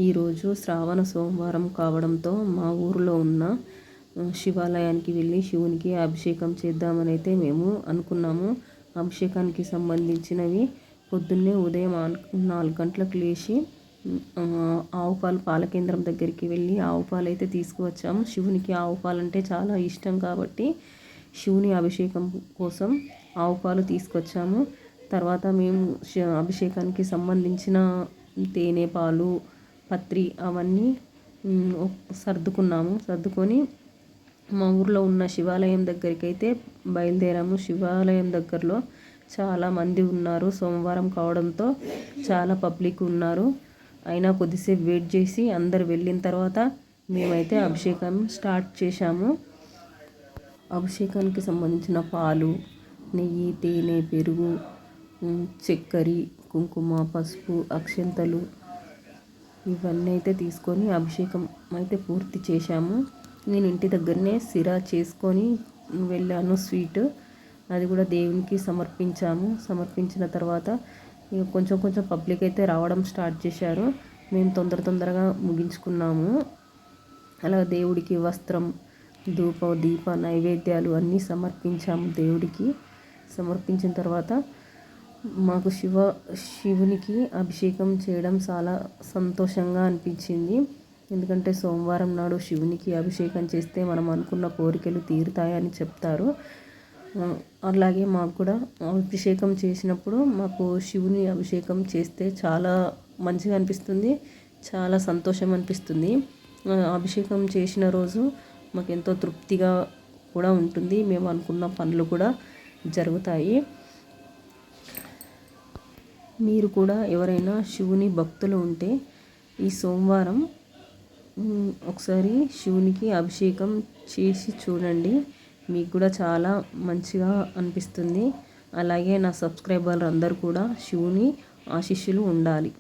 ఈరోజు శ్రావణ సోమవారం కావడంతో మా ఊరిలో ఉన్న శివాలయానికి వెళ్ళి శివునికి అభిషేకం చేద్దామని అయితే మేము అనుకున్నాము. అభిషేకానికి సంబంధించినవి పొద్దున్నే ఉదయం 4 గంటలకు లేచి ఆవు పాలు పాల కేంద్రం దగ్గరికి వెళ్ళి ఆవు పాలు అయితే తీసుకువచ్చాము. శివునికి ఆవు పాలు అంటే చాలా ఇష్టం కాబట్టి శివుని అభిషేకం కోసం ఆవు పాలు తీసుకొచ్చాము. తర్వాత మేము అభిషేకానికి సంబంధించిన తేనె పాలు, పత్రి అవన్నీ సర్దుకొని మా ఊర్లో ఉన్న శివాలయం దగ్గరికి అయితే బయలుదేరాము. శివాలయం దగ్గరలో చాలామంది ఉన్నారు. సోమవారం కావడంతో చాలా పబ్లిక్ ఉన్నారు. అయినా కొద్దిసేపు వెయిట్ చేసి అందరు వెళ్ళిన తర్వాత మేమైతే అభిషేకం స్టార్ట్ చేశాము. అభిషేకానికి సంబంధించిన పాలు, నెయ్యి, తేనె, పెరుగు, చక్కెర, కుంకుమ, పసుపు, అక్షంతలు ఇవన్నీ అయితే తీసుకొని అభిషేకం అయితే పూర్తి చేశాము. నేను ఇంటి దగ్గరనే సిరా చేసుకొని వెళ్ళాను. స్వీట్ అది కూడా దేవునికి సమర్పించాము. సమర్పించిన తర్వాత కొంచెం పబ్లిక్ అయితే రావడం స్టార్ట్ చేశారు. మేము తొందరగా ముగించుకున్నాము. అలా దేవుడికి వస్త్రం, ధూప, దీప నైవేద్యాలు అన్నీ సమర్పించాము. దేవుడికి సమర్పించిన తర్వాత మాకు శివునికి అభిషేకం చేయడం చాలా సంతోషంగా అనిపించింది. ఎందుకంటే సోమవారం నాడు శివునికి అభిషేకం చేస్తే మనం అనుకున్న కోరికలు తీరుతాయని చెప్తారు. అలాగే మాకు కూడా అభిషేకం చేసినప్పుడు మాకు శివుని అభిషేకం చేస్తే చాలా మంచిగా అనిపిస్తుంది, చాలా సంతోషం అనిపిస్తుంది. అభిషేకం చేసిన రోజు మాకు ఎంతో తృప్తిగా కూడా ఉంటుంది. మేము అనుకున్న పనులు కూడా జరుగుతాయి. మీరు కూడా ఎవరైనా శివుని భక్తులు ఉంటే ఈ సోమవారం ఒకసారి శివునికి అభిషేకం చేసి చూడండి. మీకు కూడా చాలా మంచిగా అనిపిస్తుంది. అలాగే నా సబ్స్క్రైబర్లు అందరూ కూడా శివుని ఆశీస్సులు ఉండాలి.